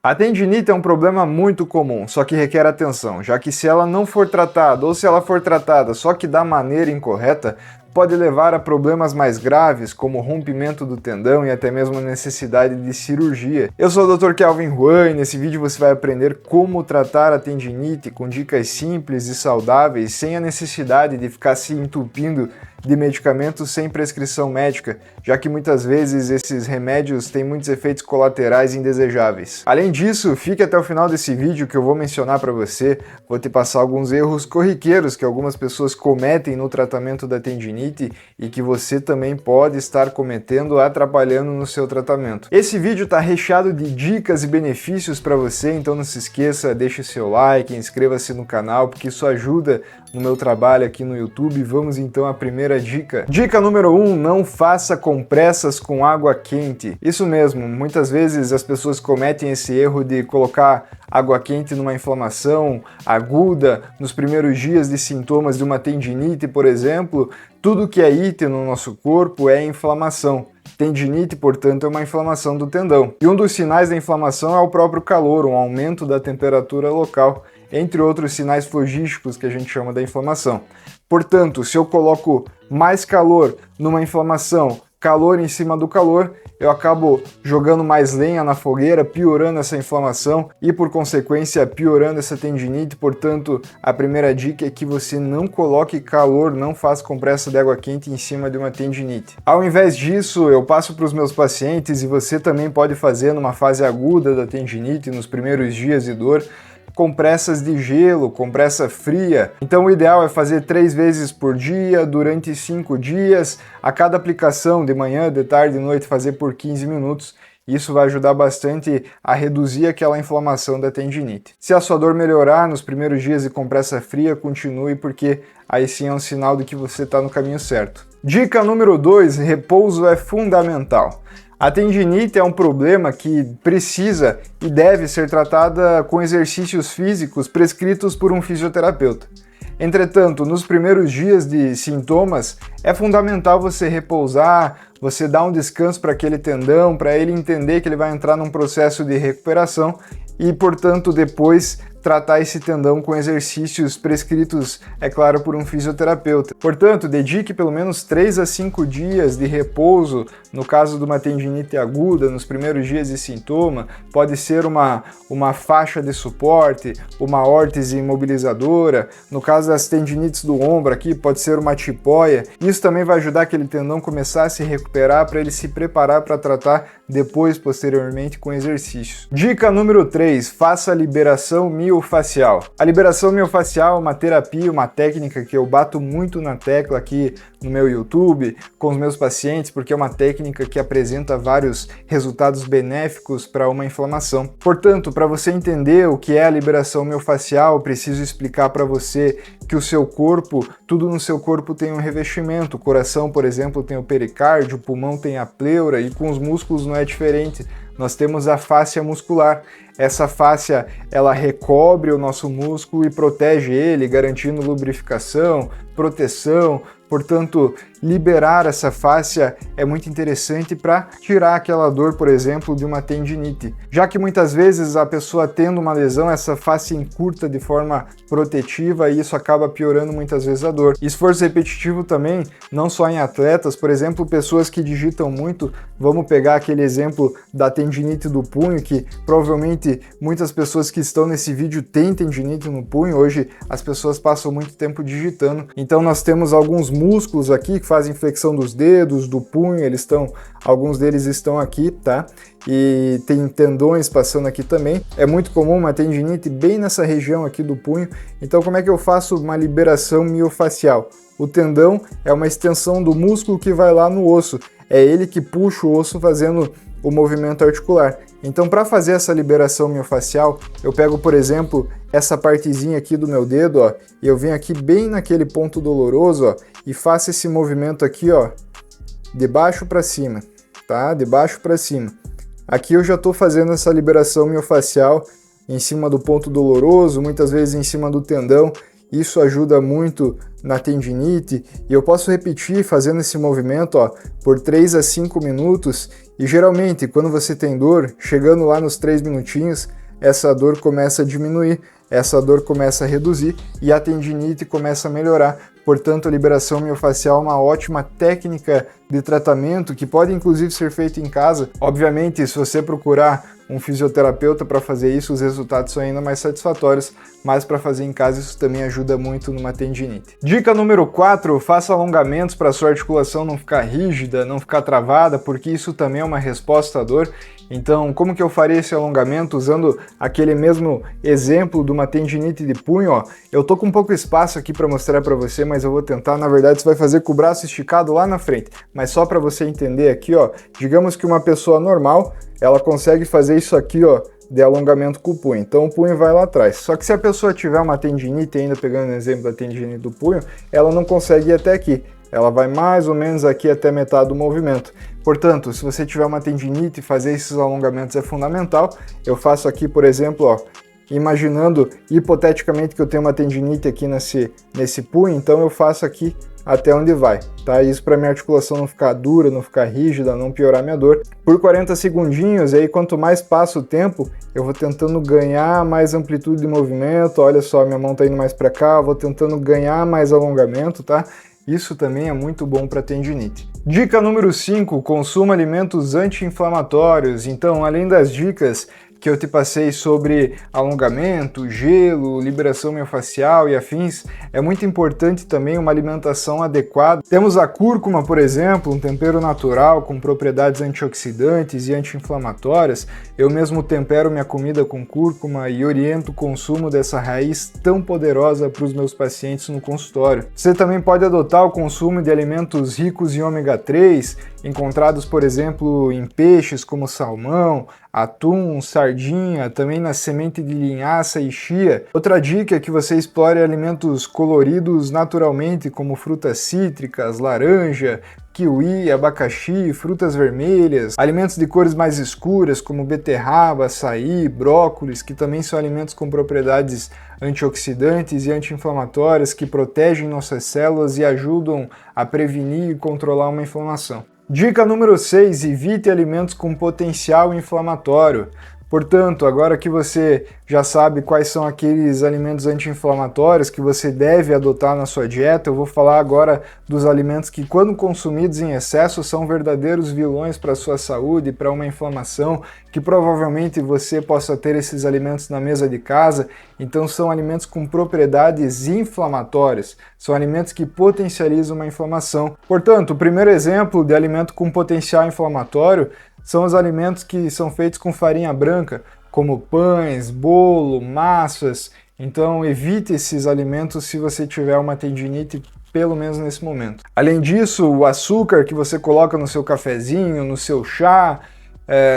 A tendinite é um problema muito comum, só que requer atenção, já que se ela não for tratada ou se ela for tratada só que da maneira incorreta, pode levar a problemas mais graves, como rompimento do tendão e até mesmo a necessidade de cirurgia. Eu sou o Dr. Kelvin Juan e nesse vídeo você vai aprender como tratar a tendinite com dicas simples e saudáveis, sem a necessidade de ficar se entupindo de medicamentos sem prescrição médica, já que muitas vezes esses remédios têm muitos efeitos colaterais indesejáveis. Além disso, fique até o final desse vídeo que eu vou mencionar para você, vou te passar alguns erros corriqueiros que algumas pessoas cometem no tratamento da tendinite e que você também pode estar cometendo atrapalhando no seu tratamento. Esse vídeo está recheado de dicas e benefícios para você, então não se esqueça, deixe seu like, inscreva-se no canal, porque isso ajuda no meu trabalho aqui no YouTube. Vamos então à primeira dica. Dica número 1, não faça compressas com água quente. Isso mesmo, muitas vezes as pessoas cometem esse erro de colocar água quente numa inflamação aguda nos primeiros dias de sintomas de uma tendinite, por exemplo. Tudo que é item no nosso corpo é inflamação. Tendinite, portanto, é uma inflamação do tendão. E um dos sinais da inflamação é o próprio calor, um aumento da temperatura local, entre outros sinais flogísticos que a gente chama da inflamação. Portanto, se eu coloco mais calor numa inflamação, calor em cima do calor, eu acabo jogando mais lenha na fogueira, piorando essa inflamação e, por consequência, piorando essa tendinite. Portanto, a primeira dica é que você não coloque calor, não faça compressa de água quente em cima de uma tendinite. Ao invés disso, eu passo para os meus pacientes, e você também pode fazer numa fase aguda da tendinite, nos primeiros dias de dor, compressas de gelo, compressa fria. Então o ideal é fazer 3 vezes por dia, durante 5 dias, a cada aplicação, de manhã, de tarde e noite, fazer por 15 minutos. Isso vai ajudar bastante a reduzir aquela inflamação da tendinite. Se a sua dor melhorar nos primeiros dias de compressa fria, continue, porque aí sim é um sinal de que você está no caminho certo. Dica número 2, repouso é fundamental. A tendinite é um problema que precisa e deve ser tratada com exercícios físicos prescritos por um fisioterapeuta. Entretanto, nos primeiros dias de sintomas, é fundamental você repousar, você dar um descanso para aquele tendão, para ele entender que ele vai entrar num processo de recuperação e, portanto, depois tratar esse tendão com exercícios prescritos, é claro, por um fisioterapeuta. Portanto, dedique pelo menos 3 a 5 dias de repouso no caso de uma tendinite aguda, nos primeiros dias de sintoma. Pode ser uma faixa de suporte, uma órtese imobilizadora. No caso das tendinites do ombro aqui, pode ser uma tipoia. Isso também vai ajudar aquele tendão começar a se recuperar para ele se preparar para tratar depois, posteriormente, com exercícios. Dica número 3, faça a liberação miofascial. A liberação miofascial é uma terapia, uma técnica que eu bato muito na tecla aqui no meu YouTube, com os meus pacientes, porque é uma técnica que apresenta vários resultados benéficos para uma inflamação. Portanto, para você entender o que é a liberação miofascial, eu preciso explicar para você que o seu corpo, tudo no seu corpo tem um revestimento. O coração, por exemplo, tem o pericárdio, o pulmão tem a pleura, e com os músculos não é diferente. Nós temos a fáscia muscular. Essa fáscia, ela recobre o nosso músculo e protege ele, garantindo lubrificação, proteção. Portanto, liberar essa fáscia é muito interessante para tirar aquela dor, por exemplo, de uma tendinite. Já que muitas vezes a pessoa tendo uma lesão, essa fáscia encurta de forma protetiva e isso acaba piorando muitas vezes a dor. Esforço repetitivo também, não só em atletas, por exemplo, pessoas que digitam muito. Vamos pegar aquele exemplo da tendinite do punho, que provavelmente muitas pessoas que estão nesse vídeo têm tendinite no punho. Hoje as pessoas passam muito tempo digitando. Então nós temos alguns músculos aqui que fazem flexão dos dedos, do punho, alguns deles estão aqui, tá? E tem tendões passando aqui também. É muito comum uma tendinite bem nessa região aqui do punho. Então como é que eu faço uma liberação miofascial? O tendão é uma extensão do músculo que vai lá no osso. É ele que puxa o osso fazendo o movimento articular. Então, para fazer essa liberação miofascial, eu pego, por exemplo, essa partezinha aqui do meu dedo, ó, e eu venho aqui bem naquele ponto doloroso, ó, e faço esse movimento aqui, ó, de baixo para cima, tá? De baixo para cima. Aqui eu já estou fazendo essa liberação miofascial em cima do ponto doloroso, muitas vezes em cima do tendão. Isso ajuda muito na tendinite e eu posso repetir fazendo esse movimento, ó, por 3 a 5 minutos E geralmente, quando você tem dor, chegando lá nos 3 minutinhos, essa dor começa a diminuir, essa dor começa a reduzir e a tendinite começa a melhorar. Portanto, a liberação miofascial é uma ótima técnica de tratamento que pode inclusive ser feita em casa. Obviamente, se você procurar um fisioterapeuta para fazer isso, os resultados são ainda mais satisfatórios, mas para fazer em casa isso também ajuda muito numa tendinite. Dica número 4, faça alongamentos para sua articulação não ficar rígida, não ficar travada, porque isso também é uma resposta à dor. Então, como que eu faria esse alongamento? Usando aquele mesmo exemplo de uma tendinite de punho, ó. Eu tô com pouco espaço aqui para mostrar para você, mas eu vou tentar. Na verdade, você vai fazer com o braço esticado lá na frente. Mas só para você entender aqui, ó, digamos que uma pessoa normal, ela consegue fazer isso aqui, ó, de alongamento com o punho. Então o punho vai lá atrás. Só que se a pessoa tiver uma tendinite, ainda pegando o exemplo da tendinite do punho, ela não consegue ir até aqui. Ela vai mais ou menos aqui até metade do movimento. Portanto, se você tiver uma tendinite, fazer esses alongamentos é fundamental. Eu faço aqui, por exemplo, ó, imaginando hipoteticamente que eu tenho uma tendinite aqui nesse punho, então eu faço aqui até onde vai, tá? Isso para minha articulação não ficar dura, não ficar rígida, não piorar minha dor. Por 40 segundinhos, e aí quanto mais passa o tempo, eu vou tentando ganhar mais amplitude de movimento. Olha só, minha mão tá indo mais para cá, eu vou tentando ganhar mais alongamento, tá? Isso também é muito bom para tendinite. Dica número 5, consuma alimentos anti-inflamatórios. Então, além das dicas que eu te passei sobre alongamento, gelo, liberação miofascial e afins, é muito importante também uma alimentação adequada. Temos a cúrcuma, por exemplo, um tempero natural com propriedades antioxidantes e anti-inflamatórias. Eu mesmo tempero minha comida com cúrcuma e oriento o consumo dessa raiz tão poderosa para os meus pacientes no consultório. Você também pode adotar o consumo de alimentos ricos em ômega 3, encontrados, por exemplo, em peixes como salmão, atum, sardinha, também na semente de linhaça e chia. Outra dica é que você explore alimentos coloridos naturalmente, como frutas cítricas, laranja, kiwi, abacaxi, frutas vermelhas, alimentos de cores mais escuras, como beterraba, açaí, brócolis, que também são alimentos com propriedades antioxidantes e anti-inflamatórias que protegem nossas células e ajudam a prevenir e controlar uma inflamação. Dica número 6, evite alimentos com potencial inflamatório. Portanto, agora que você já sabe quais são aqueles alimentos anti-inflamatórios que você deve adotar na sua dieta, eu vou falar agora dos alimentos que, quando consumidos em excesso, são verdadeiros vilões para a sua saúde, para uma inflamação, que provavelmente você possa ter esses alimentos na mesa de casa. Então são alimentos com propriedades inflamatórias, são alimentos que potencializam uma inflamação. Portanto, o primeiro exemplo de alimento com potencial inflamatório são os alimentos que são feitos com farinha branca, como pães, bolo, massas. Então evite esses alimentos se você tiver uma tendinite, pelo menos nesse momento. Além disso, o açúcar que você coloca no seu cafezinho, no seu chá,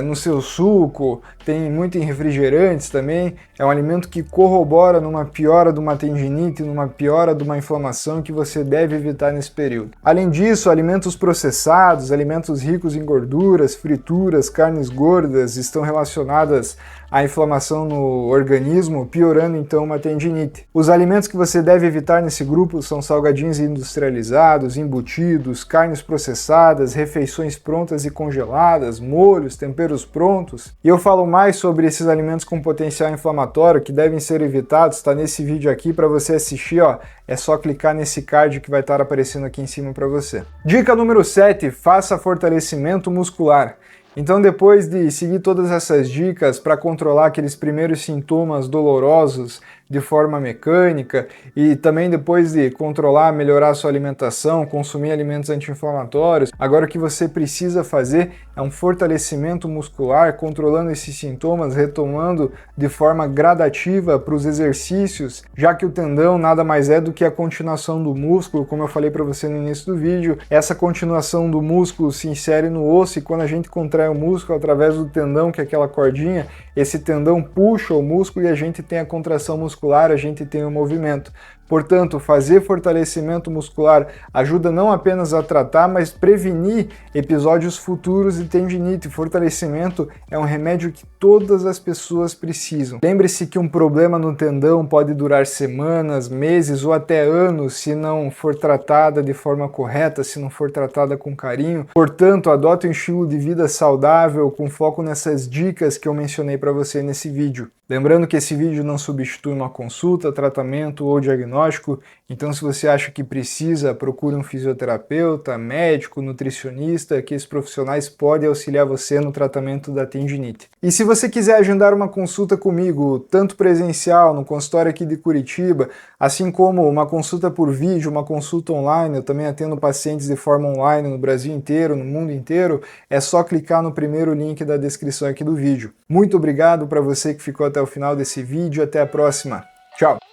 no seu suco, tem muito em refrigerantes também, é um alimento que corrobora numa piora de uma tendinite, numa piora de uma inflamação que você deve evitar nesse período. Além disso, alimentos processados, alimentos ricos em gorduras, frituras, carnes gordas estão relacionadas à inflamação no organismo, piorando então uma tendinite. Os alimentos que você deve evitar nesse grupo são salgadinhos industrializados, embutidos, carnes processadas, refeições prontas e congeladas, molhos, temperos prontos. E eu falo mais sobre esses alimentos com potencial inflamatório que devem ser evitados, tá nesse vídeo aqui para você assistir, ó. É só clicar nesse card que vai estar aparecendo aqui em cima para você. Dica número 7, faça fortalecimento muscular. Então, depois de seguir todas essas dicas para controlar aqueles primeiros sintomas dolorosos de forma mecânica e também depois de controlar, melhorar a sua alimentação, consumir alimentos anti-inflamatórios, agora o que você precisa fazer é um fortalecimento muscular, controlando esses sintomas, retomando de forma gradativa para os exercícios, já que o tendão nada mais é do que a continuação do músculo, como eu falei para você no início do vídeo. Essa continuação do músculo se insere no osso e quando a gente contrai o músculo através do tendão, que é aquela cordinha, esse tendão puxa o músculo e a gente tem a contração muscular, a gente tem o movimento. Portanto, fazer fortalecimento muscular ajuda não apenas a tratar, mas prevenir episódios futuros de tendinite. Fortalecimento é um remédio que todas as pessoas precisam. Lembre-se que um problema no tendão pode durar semanas, meses ou até anos se não for tratada de forma correta, se não for tratada com carinho. Portanto, adote um estilo de vida saudável com foco nessas dicas que eu mencionei para você nesse vídeo. Lembrando que esse vídeo não substitui uma consulta, tratamento ou diagnóstico, então se você acha que precisa, procure um fisioterapeuta, médico, nutricionista, que esses profissionais podem auxiliar você no tratamento da tendinite. E se você quiser agendar uma consulta comigo, tanto presencial, no consultório aqui de Curitiba, assim como uma consulta por vídeo, uma consulta online, eu também atendo pacientes de forma online no Brasil inteiro, no mundo inteiro, é só clicar no primeiro link da descrição aqui do vídeo. Muito obrigado para você que ficou até o final desse vídeo, até a próxima. Tchau!